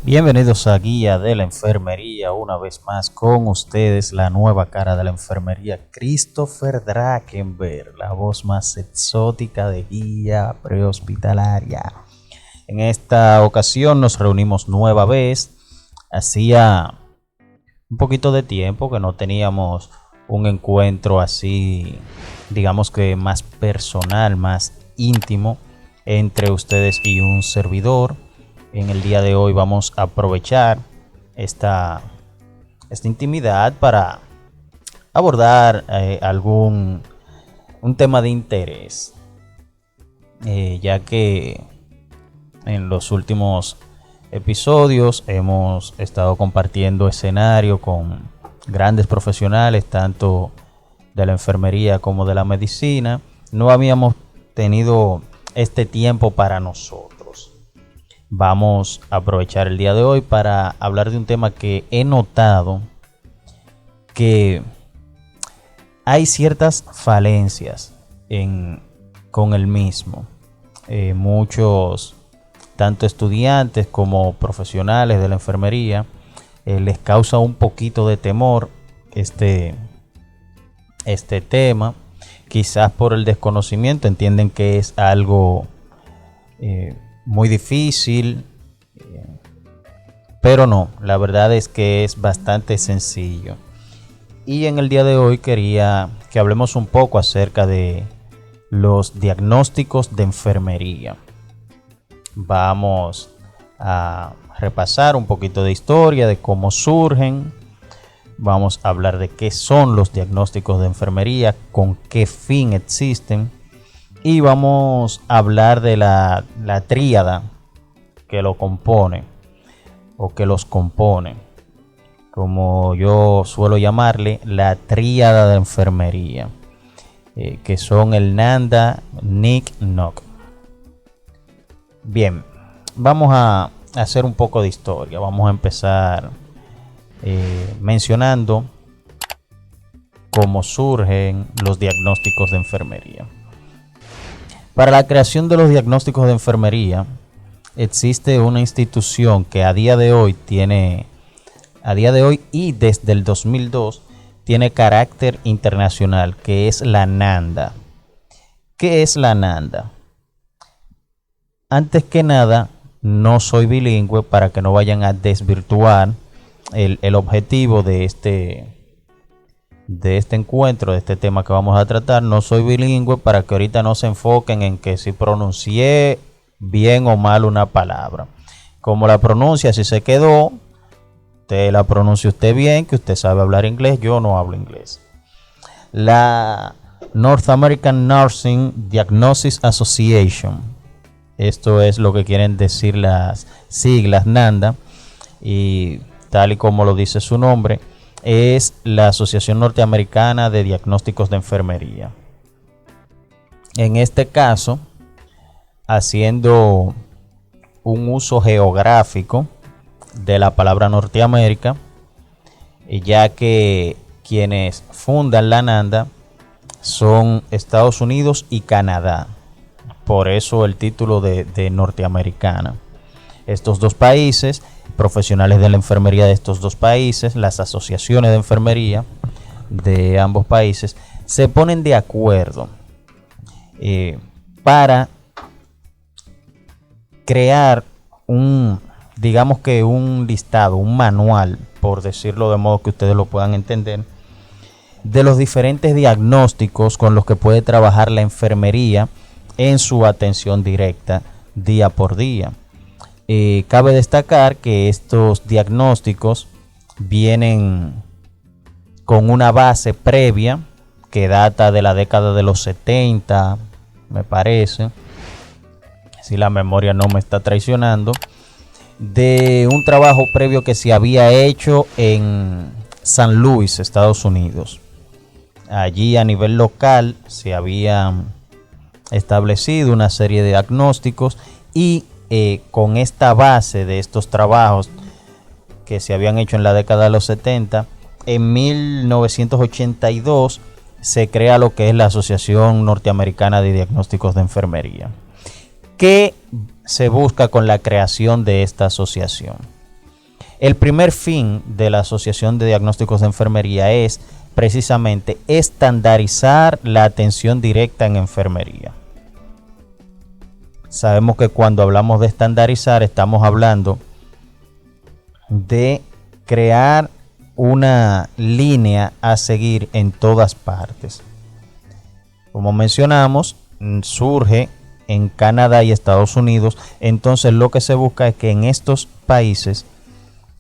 Bienvenidos a Guía de la Enfermería, una vez más con ustedes la nueva cara de la enfermería, Christopher Drakenberg, la voz más exótica de guía prehospitalaria. En esta ocasión nos reunimos nueva vez, hacía un poquito de tiempo que no teníamos un encuentro así, digamos que más personal, más íntimo entre ustedes y un servidor. En el día de hoy vamos a aprovechar esta intimidad para abordar un tema de interés, ya que en los últimos episodios hemos estado compartiendo escenario con grandes profesionales, tanto de la enfermería como de la medicina. No habíamos tenido este tiempo para nosotros. Vamos a aprovechar el día de hoy para hablar de un tema que he notado que hay ciertas falencias con el mismo. Muchos, tanto estudiantes como profesionales de la enfermería, les causa un poquito de temor este tema. Quizás por el desconocimiento entienden que es algo muy difícil, pero no, la verdad es que es bastante sencillo. Y en el día de hoy quería que hablemos un poco acerca de los diagnósticos de enfermería. Vamos a repasar un poquito de historia, de cómo surgen. Vamos a hablar de qué son los diagnósticos de enfermería, con qué fin existen. Y vamos a hablar de la tríada que lo compone o que los compone, como yo suelo llamarle, la tríada de enfermería, que son el NANDA, NIC, NOC. Bien, vamos a hacer un poco de historia. Vamos a empezar mencionando cómo surgen los diagnósticos de enfermería. Para la creación de los diagnósticos de enfermería existe una institución que a día de hoy y desde el 2002 tiene carácter internacional, que es la NANDA. ¿Qué es la NANDA? Antes que nada, no soy bilingüe para que no vayan a desvirtuar el objetivo de este encuentro, de este tema que vamos a tratar. No soy bilingüe para que ahorita no se enfoquen en que si pronuncié bien o mal una palabra. Como la pronuncia, si se quedó, usted la pronuncia usted bien, que usted sabe hablar inglés, yo no hablo inglés. La North American Nursing Diagnosis Association, esto es lo que quieren decir las siglas NANDA, y tal y como lo dice su nombre, es la Asociación Norteamericana de Diagnósticos de Enfermería. En este caso, haciendo un uso geográfico de la palabra Norteamérica, ya que quienes fundan la NANDA son Estados Unidos y Canadá. Por eso el título de norteamericana. Estos dos países, profesionales de la enfermería de estos dos países, las asociaciones de enfermería de ambos países, se ponen de acuerdo para crear digamos que un listado, un manual, por decirlo de modo que ustedes lo puedan entender, de los diferentes diagnósticos con los que puede trabajar la enfermería en su atención directa día por día. Cabe destacar que estos diagnósticos vienen con una base previa que data de la década de los 70, me parece, si la memoria no me está traicionando, de un trabajo previo que se había hecho en San Luis, Estados Unidos. Allí a nivel local se habían establecido una serie de diagnósticos y con esta base de estos trabajos que se habían hecho en la década de los 70, en 1982 se crea lo que es la Asociación Norteamericana de Diagnósticos de Enfermería. ¿Qué se busca con la creación de esta asociación? El primer fin de la Asociación de Diagnósticos de Enfermería es precisamente estandarizar la atención directa en enfermería. Sabemos que cuando hablamos de estandarizar estamos hablando de crear una línea a seguir en todas partes. Como mencionamos, surge en Canadá y Estados Unidos, entonces lo que se busca es que en estos países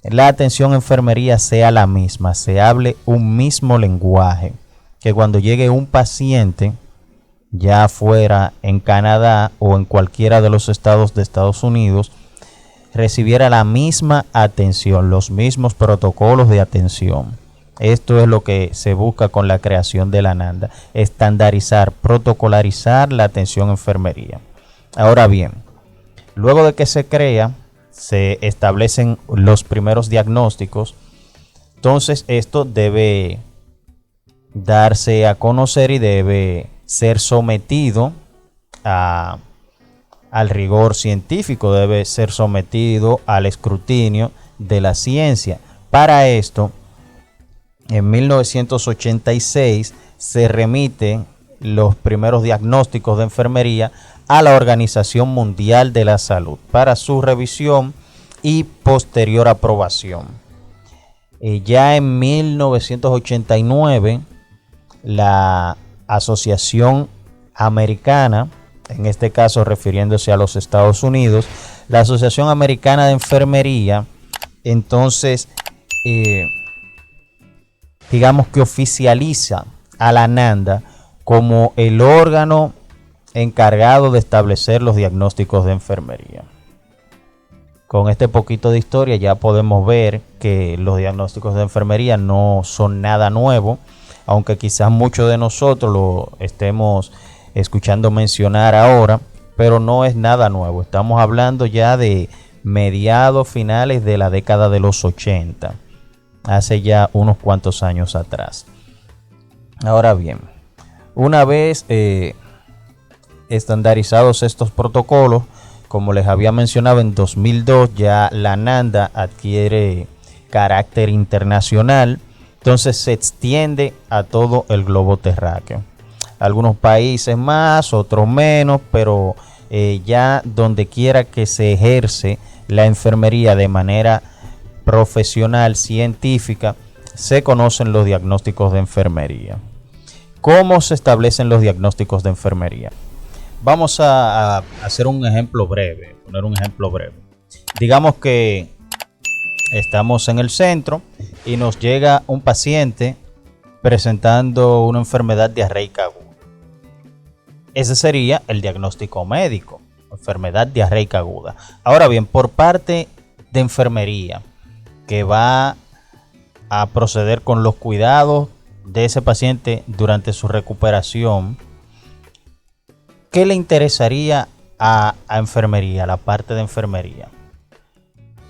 la atención a enfermería sea la misma, se hable un mismo lenguaje, que cuando llegue un paciente, ya fuera en Canadá o en cualquiera de los estados de Estados Unidos, recibiera la misma atención, los mismos protocolos de atención. Esto es lo que se busca con la creación de la NANDA, estandarizar, protocolarizar la atención a enfermería. Ahora bien, luego de que se crea, se establecen los primeros diagnósticos, entonces esto debe darse a conocer y debe ser sometido al rigor científico, debe ser sometido al escrutinio de la ciencia. Para esto, en 1986 se remiten los primeros diagnósticos de enfermería a la Organización Mundial de la Salud para su revisión y posterior aprobación. Ya en 1989, la Asociación Americana, en este caso refiriéndose a los Estados Unidos, la Asociación Americana de Enfermería, entonces, digamos que oficializa a la NANDA como el órgano encargado de establecer los diagnósticos de enfermería. Con este poquito de historia ya podemos ver que los diagnósticos de enfermería no son nada nuevo, aunque quizás muchos de nosotros lo estemos escuchando mencionar ahora, pero no es nada nuevo. Estamos hablando ya de mediados finales de la década de los 80, hace ya unos cuantos años atrás. Ahora bien, una vez estandarizados estos protocolos, como les había mencionado, en 2002 ya la NANDA adquiere carácter internacional, entonces se extiende a todo el globo terráqueo. Algunos países más, otros menos, pero ya donde quiera que se ejerce la enfermería de manera profesional, científica, se conocen los diagnósticos de enfermería. ¿Cómo se establecen los diagnósticos de enfermería? Vamos a hacer un ejemplo breve, poner un ejemplo breve. Digamos que estamos en el centro y nos llega un paciente presentando una enfermedad diarreica aguda. Ese sería el diagnóstico médico, enfermedad diarreica aguda. Ahora bien, por parte de enfermería, que va a proceder con los cuidados de ese paciente durante su recuperación, ¿qué le interesaría a enfermería, la parte de enfermería?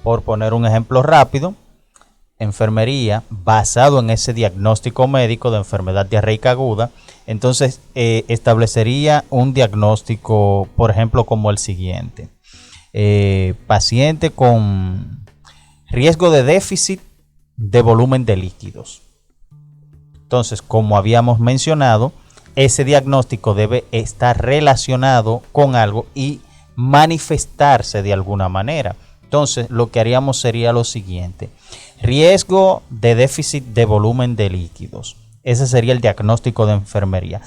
Por poner un ejemplo rápido, enfermería basado en ese diagnóstico médico de enfermedad diarreica aguda, entonces establecería un diagnóstico, por ejemplo, como el siguiente: paciente con riesgo de déficit de volumen de líquidos. Entonces, como habíamos mencionado, ese diagnóstico debe estar relacionado con algo y manifestarse de alguna manera. Entonces, lo que haríamos sería lo siguiente: riesgo de déficit de volumen de líquidos. Ese sería el diagnóstico de enfermería,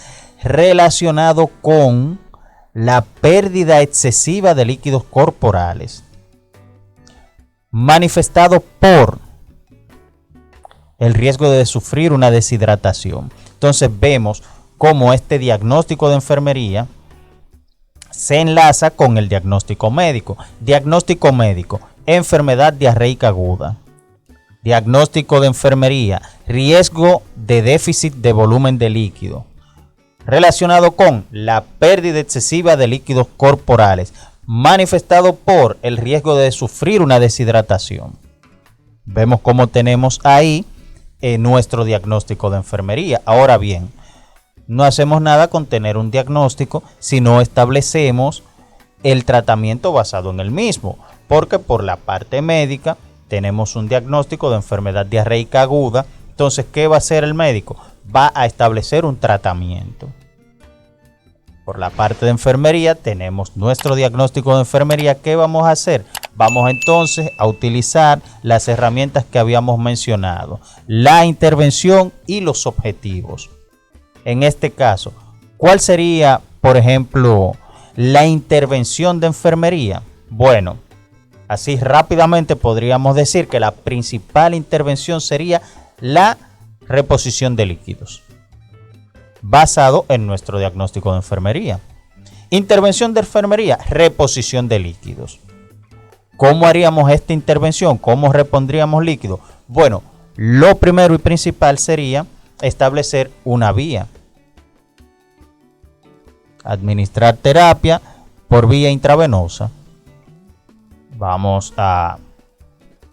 relacionado con la pérdida excesiva de líquidos corporales, manifestado por el riesgo de sufrir una deshidratación. Entonces vemos cómo este diagnóstico de enfermería se enlaza con el diagnóstico médico. Diagnóstico médico: enfermedad diarreica aguda. Diagnóstico de enfermería: riesgo de déficit de volumen de líquido, relacionado con la pérdida excesiva de líquidos corporales, manifestado por el riesgo de sufrir una deshidratación. Vemos cómo tenemos ahí nuestro diagnóstico de enfermería. Ahora bien, no hacemos nada con tener un diagnóstico si no establecemos el tratamiento basado en el mismo, porque por la parte médica tenemos un diagnóstico de enfermedad diarreica aguda. Entonces, ¿qué va a hacer el médico? Va a establecer un tratamiento. Por la parte de enfermería tenemos nuestro diagnóstico de enfermería. ¿Qué vamos a hacer? Vamos entonces a utilizar las herramientas que habíamos mencionado, la intervención y los objetivos. En este caso, ¿cuál sería, por ejemplo, la intervención de enfermería? Bueno, así rápidamente podríamos decir que la principal intervención sería la reposición de líquidos, basado en nuestro diagnóstico de enfermería. Intervención de enfermería, reposición de líquidos. ¿Cómo haríamos esta intervención? ¿Cómo repondríamos líquido? Bueno, lo primero y principal sería establecer una vía. Administrar terapia por vía intravenosa. Vamos a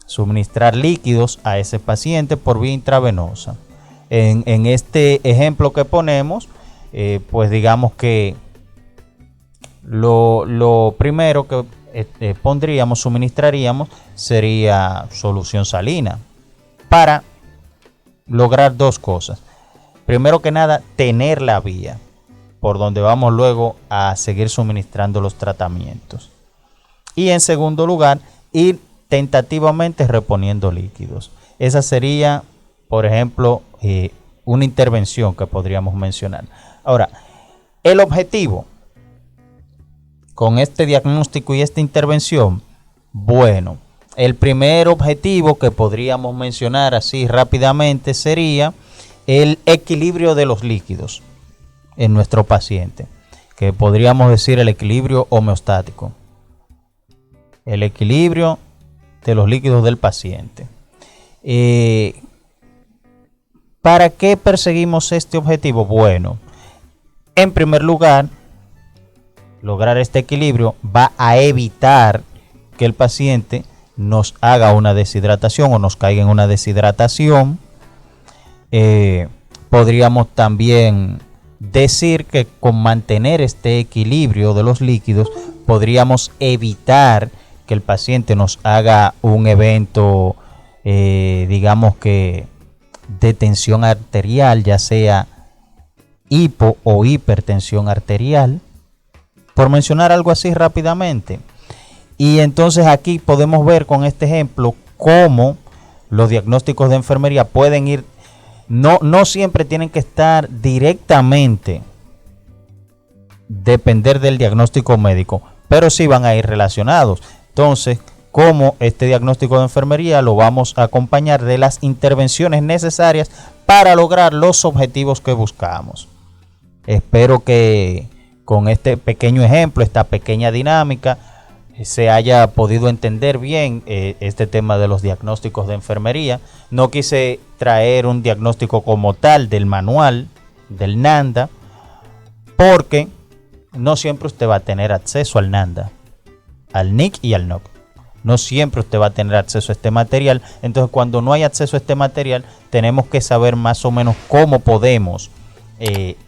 suministrar líquidos a ese paciente por vía intravenosa. En este ejemplo que ponemos, pues digamos que lo primero que suministraríamos sería solución salina para lograr dos cosas. Primero que nada, tener la vía por donde vamos luego a seguir suministrando los tratamientos. Y en segundo lugar, ir tentativamente reponiendo líquidos. Esa sería, por ejemplo, una intervención que podríamos mencionar. Ahora, el objetivo con este diagnóstico y esta intervención, bueno, el primer objetivo que podríamos mencionar así rápidamente sería el equilibrio de los líquidos en nuestro paciente, que podríamos decir el equilibrio homeostático, el equilibrio de los líquidos del paciente. ¿Para qué perseguimos este objetivo? Bueno, en primer lugar, lograr este equilibrio va a evitar que el paciente nos haga una deshidratación o nos caiga en una deshidratación. Podríamos también decir que con mantener este equilibrio de los líquidos podríamos evitar que el paciente nos haga un evento, digamos que de tensión arterial, ya sea hipo o hipertensión arterial, por mencionar algo así rápidamente. Y entonces aquí podemos ver con este ejemplo cómo los diagnósticos de enfermería pueden ir, no siempre tienen que estar directamente, depender del diagnóstico médico, pero sí van a ir relacionados. Entonces, cómo este diagnóstico de enfermería lo vamos a acompañar de las intervenciones necesarias para lograr los objetivos que buscamos. Espero que con este pequeño ejemplo, esta pequeña dinámica, se haya podido entender bien este tema de los diagnósticos de enfermería. No quise traer un diagnóstico como tal del manual del NANDA, porque no siempre usted va a tener acceso al NANDA, al NIC y al NOC. No siempre usted va a tener acceso a este material. Entonces, cuando no hay acceso a este material, tenemos que saber más o menos cómo podemos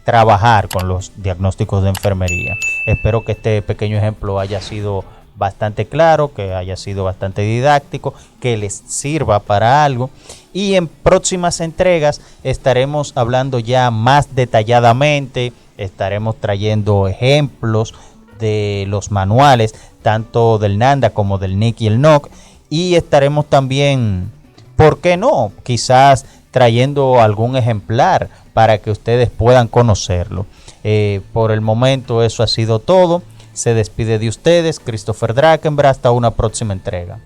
trabajar con los diagnósticos de enfermería. Espero que este pequeño ejemplo haya sido bastante claro, que haya sido bastante didáctico, que les sirva para algo. Y en próximas entregas estaremos hablando ya más detalladamente, estaremos trayendo ejemplos de los manuales, tanto del NANDA como del NIC y el NOC, y estaremos también, ¿por qué no?, quizás trayendo algún ejemplar para que ustedes puedan conocerlo. Por el momento eso ha sido todo. Se despide de ustedes Christopher Drakenberg, hasta una próxima entrega.